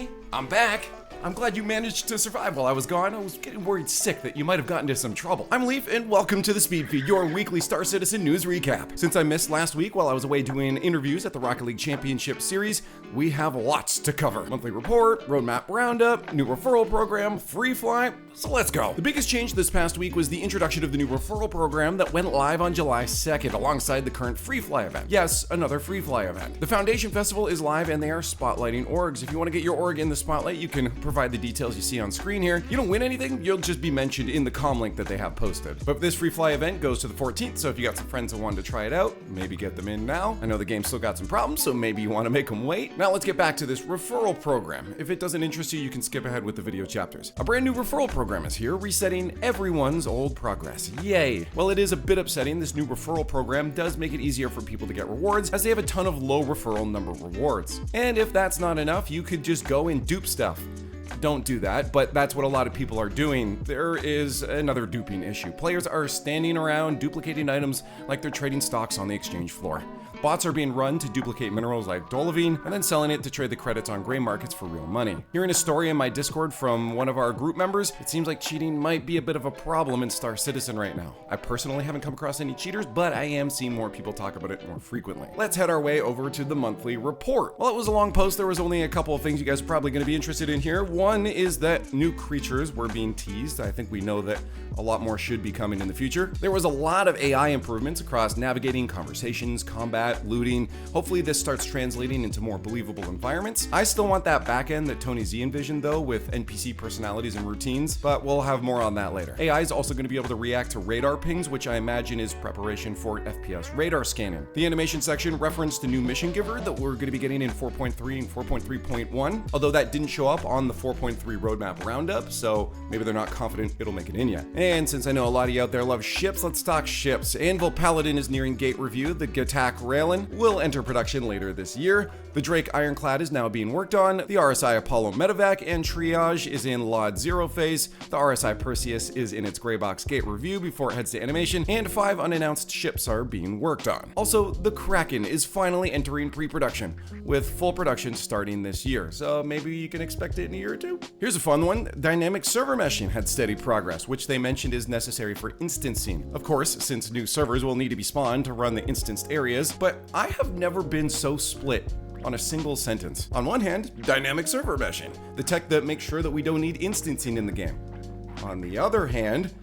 Hey, I'm back. I'm glad you managed to survive while I was gone. I was getting worried sick that you might have gotten into some trouble. I'm Leaf, and welcome to the Speed Feed, your weekly Star Citizen news recap. Since I missed last week while I was away doing interviews at the Rocket League Championship Series, we have lots to cover. Monthly report, roadmap roundup, new referral program, Freefly, so let's go. The biggest change this past week was the introduction of the new referral program that went live on July 2nd alongside the current Freefly event. Yes, another Freefly event. The Foundation Festival is live and they are spotlighting orgs. If you want to get your org in the spotlight, you can provide the details you see on screen here. You don't win anything, you'll just be mentioned in the comm link that they have posted. But this Freefly event goes to the 14th, so if you got some friends that wanted to try it out, maybe get them in now. I know the game's still got some problems, so maybe you want to make them wait. Now let's get back to this referral program. If it doesn't interest you, you can skip ahead with the video chapters. A brand new referral program is here, resetting everyone's old progress. Yay! While it is a bit upsetting, this new referral program does make it easier for people to get rewards, as they have a ton of low referral number rewards. And if that's not enough, you could just go and dupe stuff. Don't do that, but that's what a lot of people are doing. There is another duping issue. Players are standing around duplicating items like they're trading stocks on the exchange floor. Bots are being run to duplicate minerals like Dolavine and then selling it to trade the credits on gray markets for real money. Hearing a story in my Discord from one of our group members, it seems like cheating might be a bit of a problem in Star Citizen right now. I personally haven't come across any cheaters, but I am seeing more people talk about it more frequently. Let's head our way over to the monthly report. While it was a long post, there was only a couple of things you guys are probably going to be interested in here. One is that new creatures were being teased. I think we know that a lot more should be coming in the future. There was a lot of AI improvements across navigating, conversations, combat, looting. Hopefully this starts translating into more believable environments. I still want that backend that Tony Z envisioned though, with NPC personalities and routines, but we'll have more on that later. AI is also going to be able to react to radar pings, which I imagine is preparation for FPS radar scanning. The animation section referenced a new mission giver that we're going to be getting in 4.3 and 4.3.1, although that didn't show up on the 4.3 roadmap roundup, so maybe they're not confident it'll make it in yet. And since I know a lot of you out there love ships, let's talk ships. Anvil Paladin is nearing gate review. The Gatak Raelin will enter production later this year. The Drake Ironclad is now being worked on. The RSI Apollo Medevac and Triage is in Laud 0 phase. The RSI Perseus is in its gray box gate review before it heads to animation, and 5 unannounced ships are being worked on. Also, the Kraken is finally entering pre-production, with full production starting this year, so maybe you can expect it in a year or two. Here's a fun one. Dynamic server meshing had steady progress, which they mentioned is necessary for instancing. Of course, since new servers will need to be spawned to run the instanced areas, but I have never been so split on a single sentence. On one hand, dynamic server meshing, the tech that makes sure that we don't need instancing in the game. On the other hand,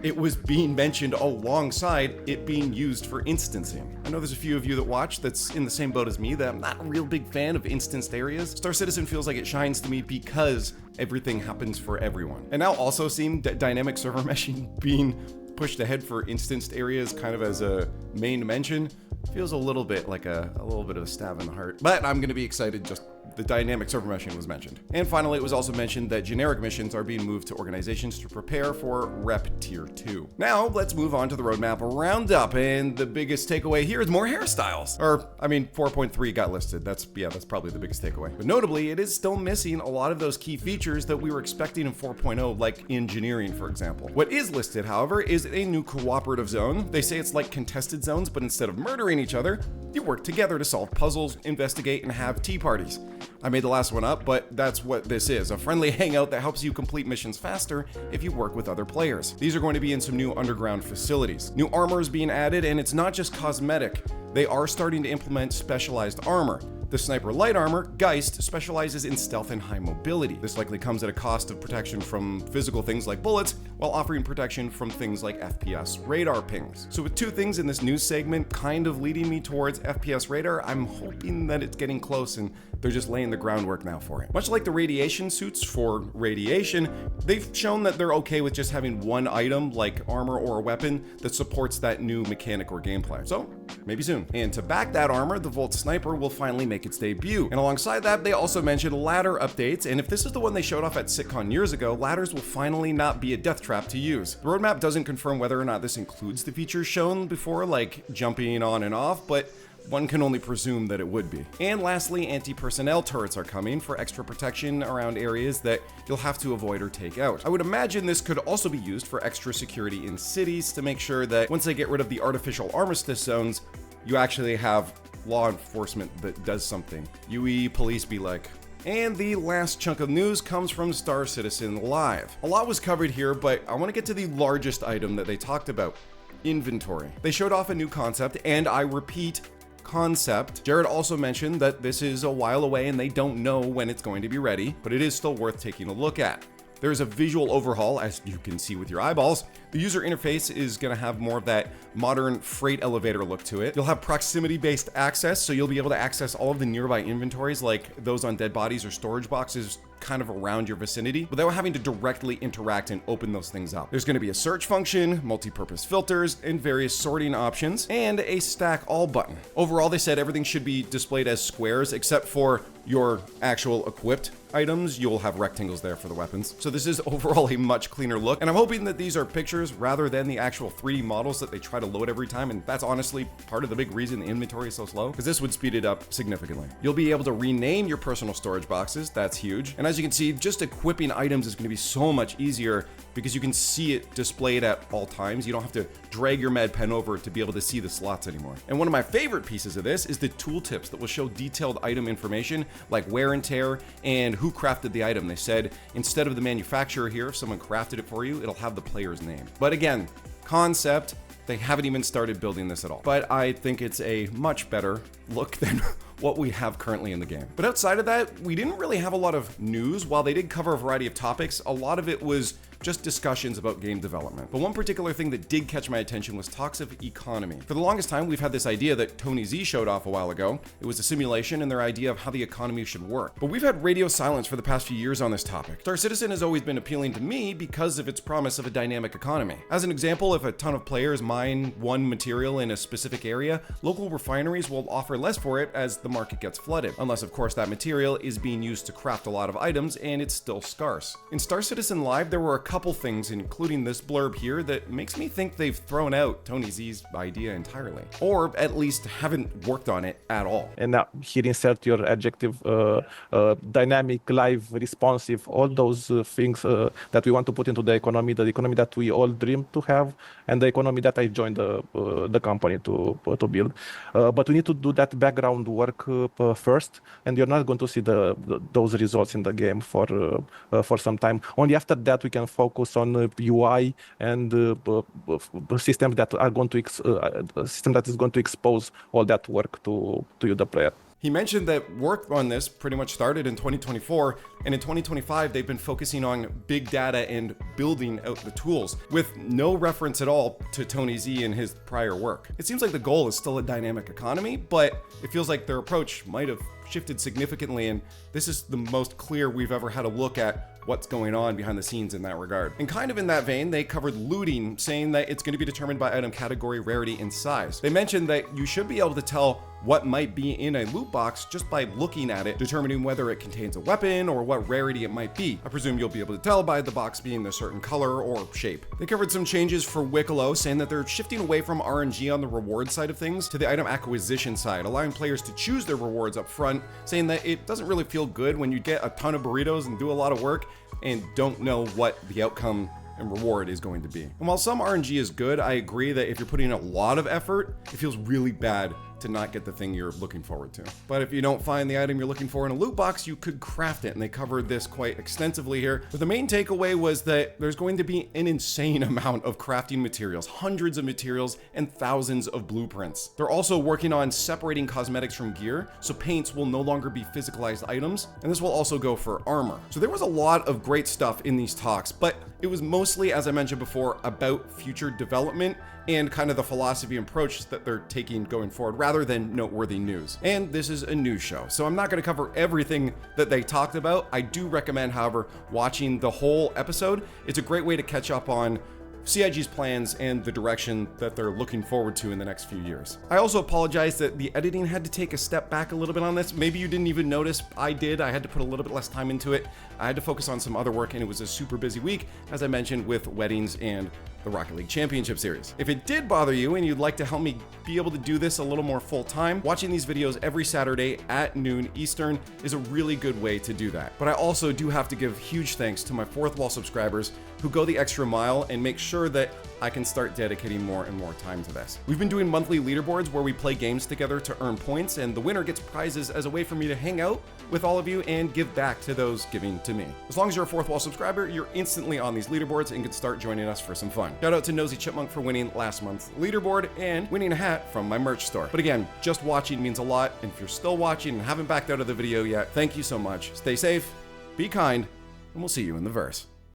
it was being mentioned alongside it being used for instancing. I know there's a few of you that watch that's in the same boat as me, that I'm not a real big fan of instanced areas. Star Citizen feels like it shines to me because everything happens for everyone. And now also seeing dynamic server meshing being pushed ahead for instanced areas kind of as a main mention feels a little bit like a little bit of a stab in the heart. But I'm gonna be excited just the dynamic server meshing was mentioned. And finally, it was also mentioned that generic missions are being moved to organizations to prepare for Rep Tier 2. Now, let's move on to the roadmap roundup, and the biggest takeaway here is more hairstyles. 4.3 got listed. That's probably the biggest takeaway. But notably, it is still missing a lot of those key features that we were expecting in 4.0, like engineering, for example. What is listed, however, is a new cooperative zone. They say it's like contested zones, but instead of murdering each other, you work together to solve puzzles, investigate, and have tea parties. I made the last one up, but that's what this is, a friendly hangout that helps you complete missions faster if you work with other players. These are going to be in some new underground facilities. New armor is being added, and it's not just cosmetic. They are starting to implement specialized armor. The sniper light armor, Geist, specializes in stealth and high mobility. This likely comes at a cost of protection from physical things like bullets, while offering protection from things like FPS radar pings. So with two things in this news segment kind of leading me towards FPS radar, I'm hoping that it's getting close and they're just laying the groundwork now for it. Much like the radiation suits for radiation, they've shown that they're okay with just having one item like armor or a weapon that supports that new mechanic or gameplay. So maybe soon. And to back that armor, the Volt Sniper will finally make its debut. And alongside that, they also mentioned ladder updates, and if this is the one they showed off at SitCon years ago, ladders will finally not be a death trap to use. The roadmap doesn't confirm whether or not this includes the features shown before, like jumping on and off, but one can only presume that it would be. And lastly, anti-personnel turrets are coming for extra protection around areas that you'll have to avoid or take out. I would imagine this could also be used for extra security in cities to make sure that once they get rid of the artificial armistice zones, you actually have law enforcement that does something. UE police be like, And the last chunk of news comes from Star Citizen Live. A lot was covered here, but I want to get to the largest item that they talked about: inventory. They showed off a new concept, and I repeat, concept. Jared also mentioned that this is a while away and they don't know when it's going to be ready, but it is still worth taking a look at. There's a visual overhaul, as you can see with your eyeballs. The user interface is going to have more of that modern freight elevator look to it. You'll have proximity-based access, so you'll be able to access all of the nearby inventories, like those on dead bodies or storage boxes kind of around your vicinity, without having to directly interact and open those things up. There's going to be a search function, multi-purpose filters, and various sorting options, and a stack all button. Overall, they said everything should be displayed as squares, except for your actual equipped items. You'll have rectangles there for the weapons. So this is overall a much cleaner look, and I'm hoping that these are pictures rather than the actual 3D models that they try to load every time, and that's honestly part of the big reason the inventory is so slow, because this would speed it up significantly. You'll be able to rename your personal storage boxes. That's huge. And as you can see, just equipping items is going to be so much easier because you can see it displayed at all times. You don't have to drag your med pen over to be able to see the slots anymore. And one of my favorite pieces of this is the tooltips that will show detailed item information like wear and tear and who crafted the item. They said instead of the manufacturer here, if someone crafted it for you, it'll have the player's name. But again, concept, they haven't even started building this at all. But I think it's a much better look than what we have currently in the game. But outside of that, we didn't really have a lot of news. While they did cover a variety of topics, a lot of it was just discussions about game development. But one particular thing that did catch my attention was talks of economy. For the longest time, we've had this idea that Tony Z showed off a while ago. It was a simulation and their idea of how the economy should work. But we've had radio silence for the past few years on this topic. Star Citizen has always been appealing to me because of its promise of a dynamic economy. As an example, if a ton of players mine one material in a specific area, local refineries will offer less for it as the market gets flooded. Unless, of course, that material is being used to craft a lot of items and it's still scarce. In Star Citizen Live, there were a couple things, including this blurb here, that makes me think they've thrown out Tony Z's idea entirely, or at least haven't worked on it at all. And now here insert your adjective, dynamic, live, responsive, all those things that we want to put into the economy that we all dream to have, and the economy that I joined the company to build. But we need to do that background work first, and you're not going to see those results in the game for some time. Only after that we can focus on UI and systems that are going to system that is going to expose all that work to you, the player. He mentioned that work on this pretty much started in 2024, and in 2025 they've been focusing on big data and building out the tools, with no reference at all to Tony Z and his prior work. It seems like the goal is still a dynamic economy, but it feels like their approach might have shifted significantly, and this is the most clear we've ever had a look at what's going on behind the scenes in that regard. And kind of in that vein, they covered looting, saying that it's going to be determined by item category, rarity, and size. They mentioned that you should be able to tell what might be in a loot box just by looking at it, determining whether it contains a weapon or what rarity it might be. I presume you'll be able to tell by the box being a certain color or shape. They covered some changes for Wicklow, saying that they're shifting away from RNG on the reward side of things to the item acquisition side, allowing players to choose their rewards up front, saying that it doesn't really feel good when you get a ton of burritos and do a lot of work and don't know what the outcome and reward is going to be. And while some RNG is good, I agree that if you're putting in a lot of effort, it feels really bad to not get the thing you're looking forward to. But if you don't find the item you're looking for in a loot box, you could craft it, and they covered this quite extensively here. But the main takeaway was that there's going to be an insane amount of crafting materials, hundreds of materials, and thousands of blueprints. They're also working on separating cosmetics from gear, so paints will no longer be physicalized items, and this will also go for armor. So there was a lot of great stuff in these talks, but it was mostly, as I mentioned before, about future development and kind of the philosophy and approach that they're taking going forward rather than noteworthy news. And this is a news show, so I'm not going to cover everything that they talked about. I do recommend, however, watching the whole episode. It's a great way to catch up on CIG's plans and the direction that they're looking forward to in the next few years. I also apologize that the editing had to take a step back a little bit on this. Maybe you didn't even notice. I did. I had to put a little bit less time into it. I had to focus on some other work, and it was a super busy week, as I mentioned, with weddings and the Rocket League Championship Series. If it did bother you and you'd like to help me be able to do this a little more full time, watching these videos every Saturday at noon Eastern is a really good way to do that. But I also do have to give huge thanks to my Fourth Wall subscribers who go the extra mile and make sure that I can start dedicating more and more time to this. We've been doing monthly leaderboards where we play games together to earn points, and the winner gets prizes as a way for me to hang out with all of you and give back to those giving to me. As long as you're a Fourth Wall subscriber, you're instantly on these leaderboards and can start joining us for some fun. Shout out to Nosy Chipmunk for winning last month's leaderboard and winning a hat from my merch store. But again, just watching means a lot, and if you're still watching and haven't backed out of the video yet, thank you so much. Stay safe, be kind, and we'll see you in the verse.